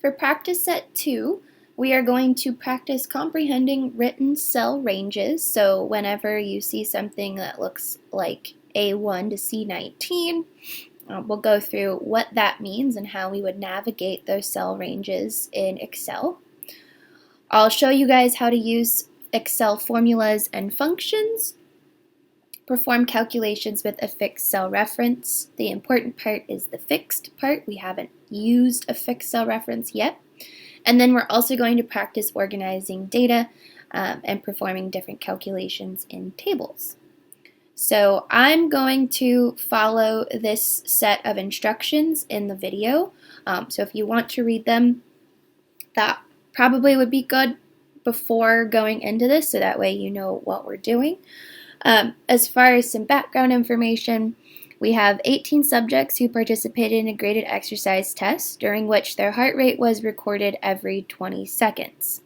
For practice set 2, we are going to practice comprehending written cell ranges. So whenever you see something that looks like A1 to C19, we'll go through what that means and how we would navigate those cell ranges in Excel. I'll show you guys how to use Excel formulas and functions, perform calculations with a fixed cell reference. The important part is the fixed part. We haven't used a fixed cell reference yet. And then we're also going to practice organizing data and performing different calculations in tables. So I'm going to follow this set of instructions in the video. So if you want to read them, that probably would be good before going into this, so that way you know what we're doing. As far as some background information, we have 18 subjects who participated in a graded exercise test, during which their heart rate was recorded every 20 seconds.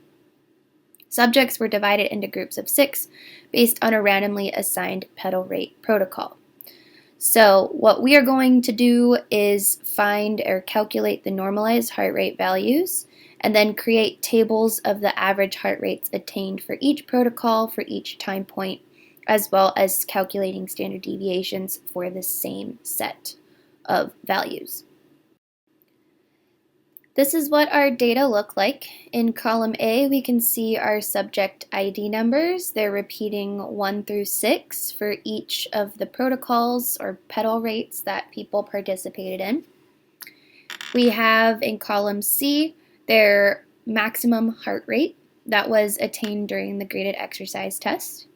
Subjects were divided into groups of 6 based on a randomly assigned pedal rate protocol. So what we are going to do is find or calculate the normalized heart rate values and then create tables of the average heart rates attained for each protocol for each time point, as well as calculating standard deviations for the same set of values. This is what our data look like. In column A, we can see our subject ID numbers. They're repeating 1 through 6 for each of the protocols or pedal rates that people participated in. We have in column C their maximum heart rate that was attained during the graded exercise test.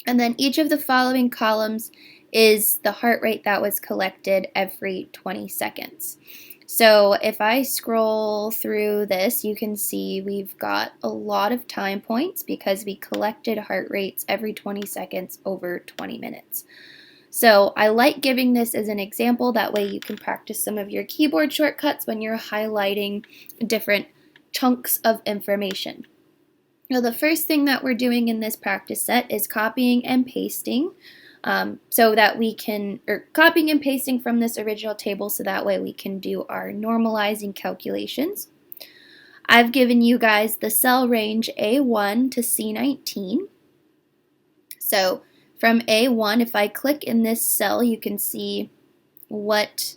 And then each of the following columns is the heart rate that was collected every 20 seconds. So if I scroll through this, you can see we've got a lot of time points because we collected heart rates every 20 seconds over 20 minutes. So I like giving this as an example, that way you can practice some of your keyboard shortcuts when you're highlighting different chunks of information. Now, the first thing that we're doing in this practice set is copying and pasting so that we can, or copying and pasting from this original table so that way we can do our normalizing calculations. I've given you guys the cell range A1 to C19. So from A1, if I click in this cell, you can see what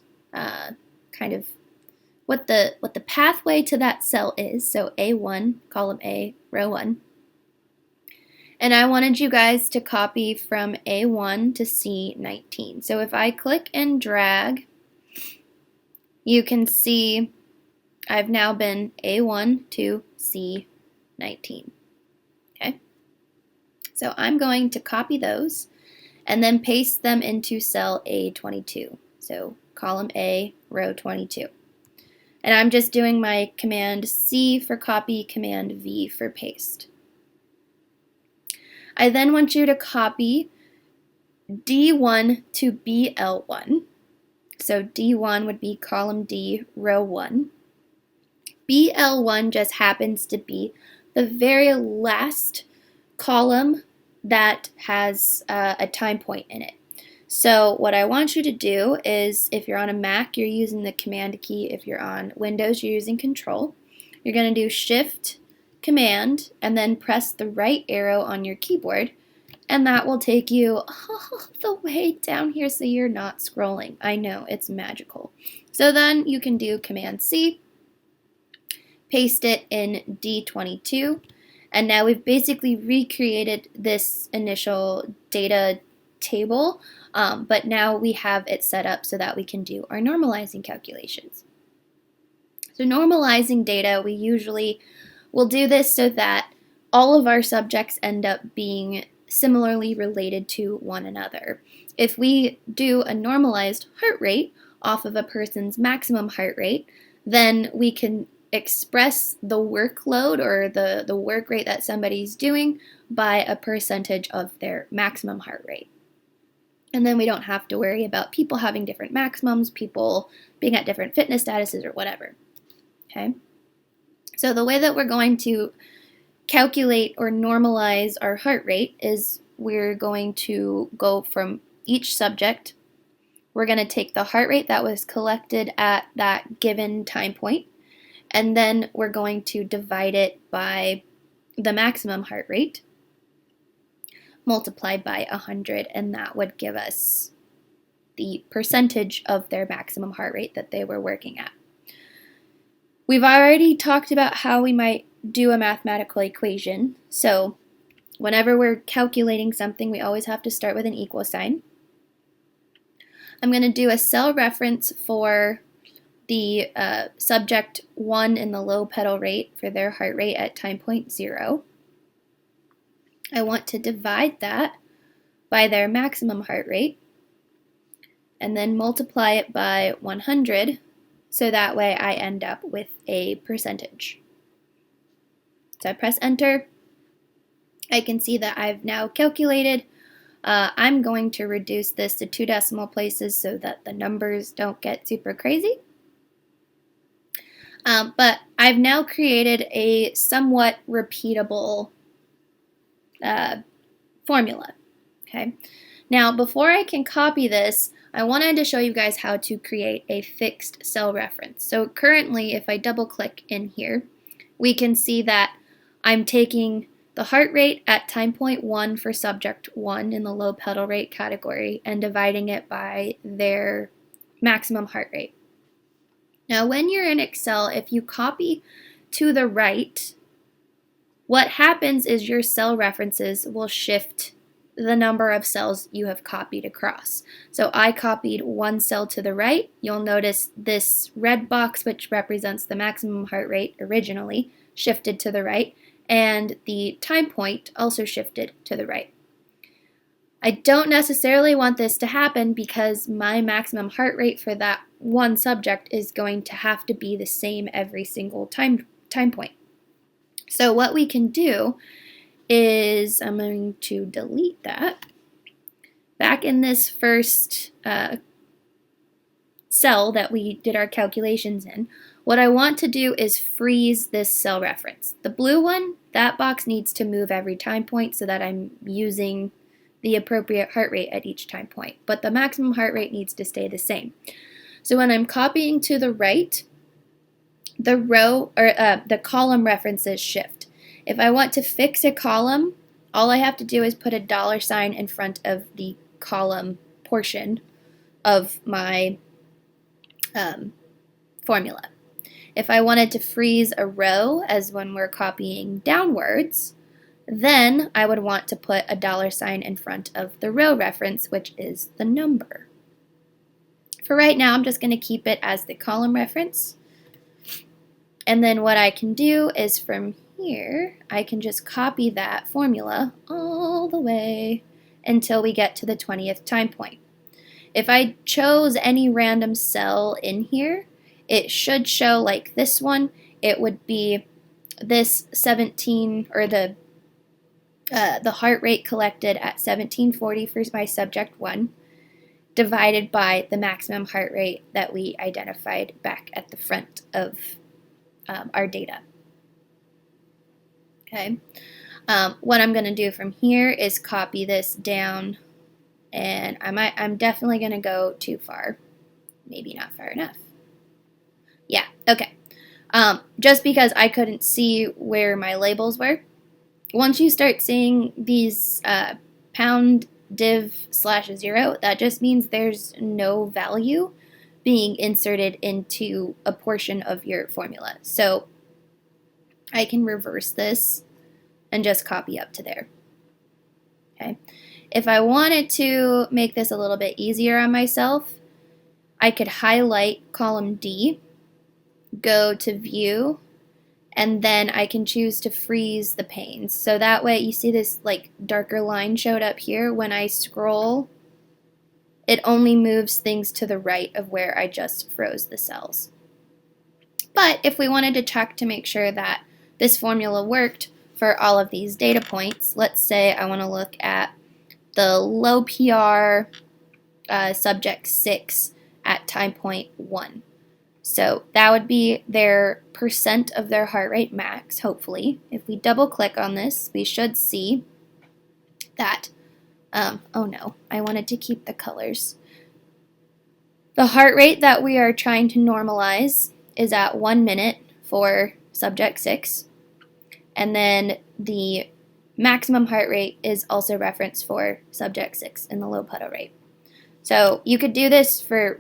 what the pathway to that cell is. So A1, column A, row 1. And I wanted you guys to copy from A1 to C19. So if I click and drag, you can see I've now been A1 to C19. Okay? So I'm going to copy those and then paste them into cell A22. So column A, row 22. And I'm just doing my command C for copy, command V for paste. I then want you to copy D1 to BL1. So D1 would be column D, row 1. BL1 just happens to be the very last column that has a time point in it. So what I want you to do is, if you're on a Mac, you're using the Command key. If you're on Windows, you're using Control. You're going to do Shift, Command, and then press the right arrow on your keyboard, and that will take you all the way down here so you're not scrolling. I know, it's magical. So then you can do Command C, paste it in D22, and now we've basically recreated this initial data table, but now we have it set up so that we can do our normalizing calculations. So normalizing data, we usually will do this so that all of our subjects end up being similarly related to one another. If we do a normalized heart rate off of a person's maximum heart rate, then we can express the workload or the work rate that somebody's doing by a percentage of their maximum heart rate. And then we don't have to worry about people having different maximums, people being at different fitness statuses or whatever. Okay? So the way that we're going to calculate or normalize our heart rate is we're going to go from each subject. We're going to take the heart rate that was collected at that given time point, and then we're going to divide it by the maximum heart rate multiplied by 100, and that would give us the percentage of their maximum heart rate that they were working at. We've already talked about how we might do a mathematical equation. So whenever we're calculating something, we always have to start with an equal sign. I'm going to do a cell reference for the subject 1 in the low pedal rate for their heart rate at time point 0. I want to divide that by their maximum heart rate and then multiply it by 100, so that way I end up with a percentage. So I press enter. I can see that I've now calculated. I'm going to reduce this to 2 decimal places so that the numbers don't get super crazy. But I've now created a somewhat repeatable formula. Okay. Now, before I can copy this, I wanted to show you guys how to create a fixed cell reference. So currently, if I double click in here, we can see that I'm taking the heart rate at time point 1 for subject 1 in the low pedal rate category and dividing it by their maximum heart rate. Now, when you're in Excel, if you copy to the right, what happens is your cell references will shift the number of cells you have copied across. So I copied 1 cell to the right. You'll notice this red box, which represents the maximum heart rate originally, shifted to the right, and the time point also shifted to the right. I don't necessarily want this to happen because my maximum heart rate for that one subject is going to have to be the same every single time point. So what we can do is, I'm going to delete that. Back in this first cell that we did our calculations in, what I want to do is freeze this cell reference. The blue one, that box needs to move every time point so that I'm using the appropriate heart rate at each time point, but the maximum heart rate needs to stay the same. So when I'm copying to the right, the row or the column references shift. If I want to fix a column, all I have to do is put a $sign in front of the column portion of my formula. If I wanted to freeze a row, as when we're copying downwards, then I would want to put a $sign in front of the row reference, which is the number. For right now, I'm just going to keep it as the column reference. And then what I can do is from here, I can just copy that formula all the way until we get to the 20th time point. If I chose any random cell in here, it should show like this one. It would be this 17, or the heart rate collected at 1740 for my subject 1, divided by the maximum heart rate that we identified back at the front of our data. Okay. What I'm going to do from here is copy this down, and I'm definitely going to go too far. Maybe not far enough. Yeah, okay. Just because I couldn't see where my labels were. Once you start seeing these pound div /0, that just means there's no value being inserted into a portion of your formula. So I can reverse this and just copy up to there. Okay. If I wanted to make this a little bit easier on myself, I could highlight column D, go to view, and then I can choose to freeze the panes. So that way you see this like darker line showed up here. When I scroll, it only moves things to the right of where I just froze the cells. But if we wanted to check to make sure that this formula worked for all of these data points, let's say I want to look at the low PR subject 6 at time point 1. So that would be their percent of their heart rate max, hopefully. If we double click on this, we should see that, oh no, I wanted to keep the colors. The heart rate that we are trying to normalize is at 1 minute for subject 6. And then the maximum heart rate is also referenced for subject 6 in the low pedal rate. So you could do this for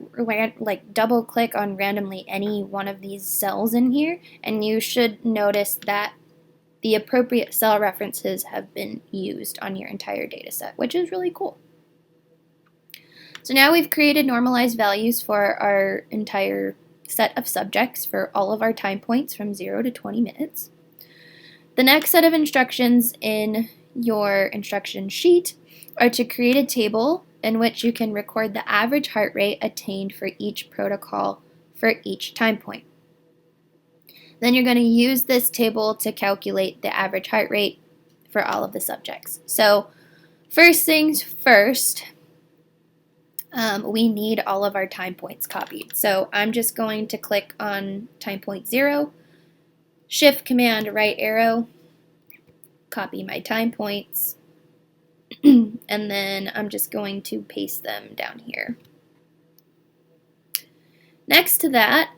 like double click on randomly any one of these cells in here, and you should notice that the appropriate cell references have been used on your entire data set, which is really cool. So now we've created normalized values for our entire set of subjects for all of our time points from 0 to 20 minutes. The next set of instructions in your instruction sheet are to create a table in which you can record the average heart rate attained for each protocol for each time point. Then you're going to use this table to calculate the average heart rate for all of the subjects. So first things first, we need all of our time points copied. So I'm just going to click on time point 0, Shift Command right arrow, copy my time points, and then I'm just going to paste them down here. Next to that,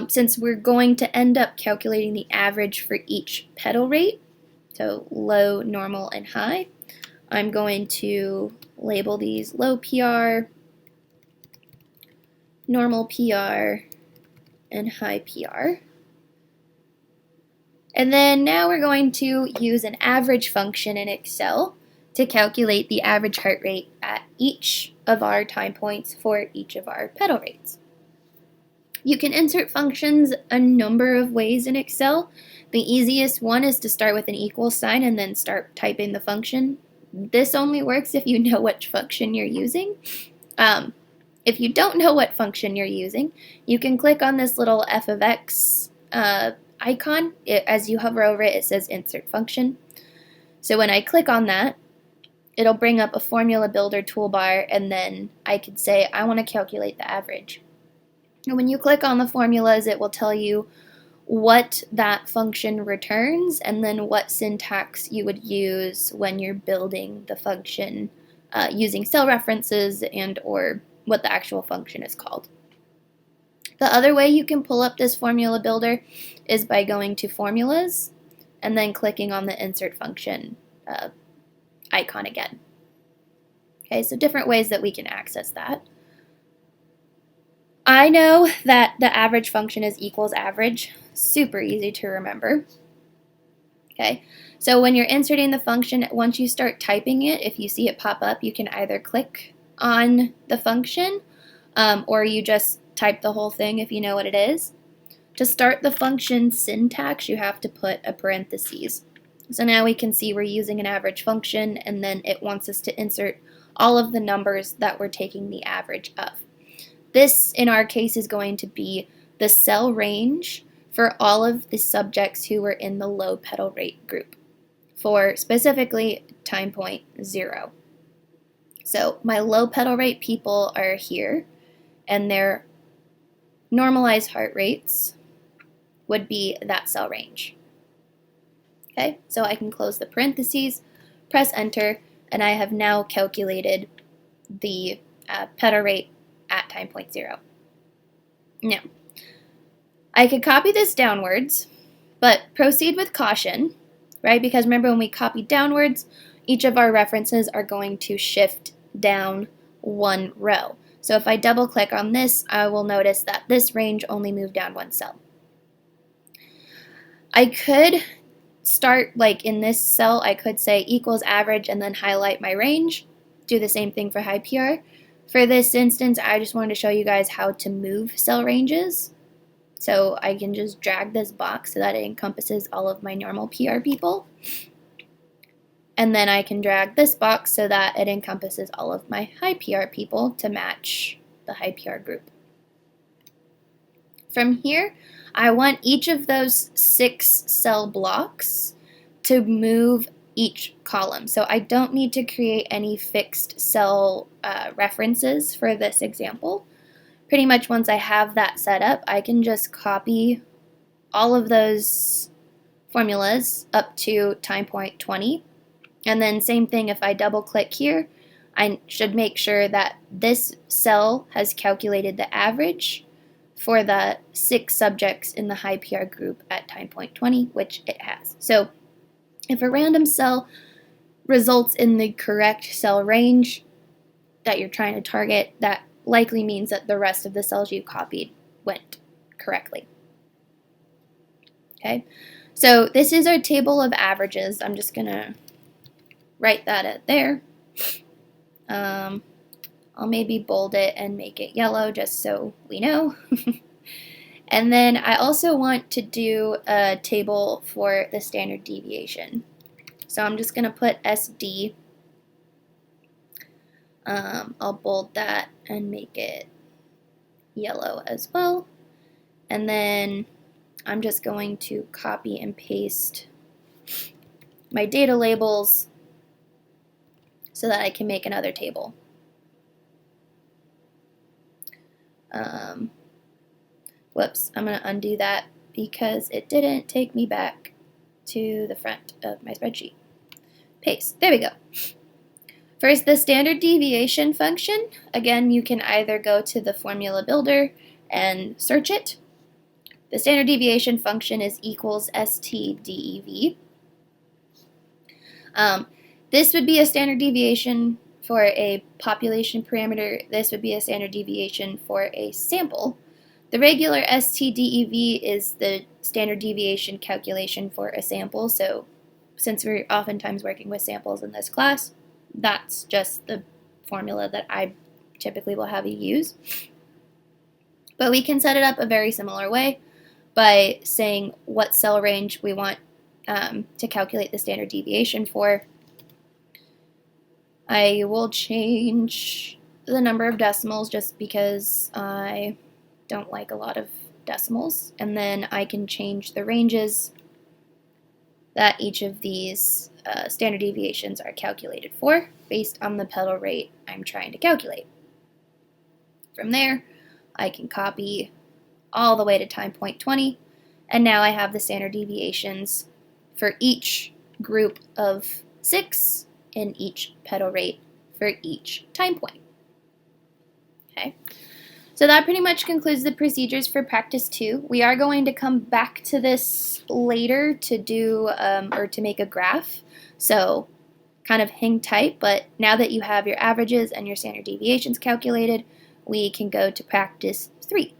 since we're going to end up calculating the average for each pedal rate, so low, normal, and high, I'm going to label these low PR, normal PR, and high PR. And then now we're going to use an average function in Excel to calculate the average heart rate at each of our time points for each of our pedal rates. You can insert functions a number of ways in Excel. The easiest one is to start with an equal sign and then start typing the function. This only works if you know which function you're using. If you don't know what function you're using, you can click on this little f of x icon. As you hover over it, it says insert function. So when I click on that, it'll bring up a formula builder toolbar, and then I could say I want to calculate the average. And when you click on the formulas, it will tell you what that function returns and then what syntax you would use when you're building the function using cell references and or what the actual function is called. The other way you can pull up this formula builder is by going to formulas and then clicking on the insert function icon again. Okay, so different ways that we can access that. I know that the average function is equals average. Super easy to remember. Okay, so when you're inserting the function, once you start typing it, if you see it pop up, you can either click on the function or you just type the whole thing if you know what it is. To start the function syntax, you have to put a parentheses. So now we can see we're using an average function, and then it wants us to insert all of the numbers that we're taking the average of. This, in our case, is going to be the cell range for all of the subjects who were in the low pedal rate group for specifically time point 0. So my low pedal rate people are here, and their normalized heart rates would be that cell range. Okay, so I can close the parentheses, press enter, and I have now calculated the pedal rate at time point 0. Now, I could copy this downwards, but proceed with caution, right? Because remember, when we copy downwards, each of our references are going to shift down one row. So if I double click on this, I will notice that this range only moved down one cell. I could start like in this cell, I could say equals average and then highlight my range. Do the same thing for high PR. For this instance, I just wanted to show you guys how to move cell ranges. So I can just drag this box so that it encompasses all of my normal PR people. And then I can drag this box so that it encompasses all of my high PR people to match the high PR group. From here, I want each of those 6 cell blocks to move each column. So I don't need to create any fixed cell references for this example. Pretty much once I have that set up, I can just copy all of those formulas up to time point 20. And then same thing, if I double click here, I should make sure that this cell has calculated the average for the 6 subjects in the high PR group at time point 20, which it has. So if a random cell results in the correct cell range that you're trying to target, that likely means that the rest of the cells you copied went correctly. Okay, so this is our table of averages. I'm just going to write that at there. I'll maybe bold it and make it yellow just so we know. And then I also want to do a table for the standard deviation. So I'm just going to put SD. I'll bold that and make it yellow as well. And then I'm just going to copy and paste my data labels so that I can make another table. Whoops, I'm going to undo that because it didn't take me back to the front of my spreadsheet. Paste. There we go. First, the standard deviation function. Again, you can either go to the formula builder and search it. The standard deviation function is equals stdev. This would be a standard deviation for a population parameter. This would be a standard deviation for a sample. The regular stdev is the standard deviation calculation for a sample, so since we're oftentimes working with samples in this class, that's just the formula that I typically will have you use. But we can set it up a very similar way by saying what cell range we want to calculate the standard deviation for. I will change the number of decimals just because I don't like a lot of decimals, and then I can change the ranges that each of these standard deviations are calculated for based on the pedal rate I'm trying to calculate. From there, I can copy all the way to time point 20, and now I have the standard deviations for each group of 6 and each pedal rate for each time point. Okay. So that pretty much concludes the procedures for practice 2. We are going to come back to this later to do or to make a graph. So kind of hang tight, but now that you have your averages and your standard deviations calculated, we can go to practice 3.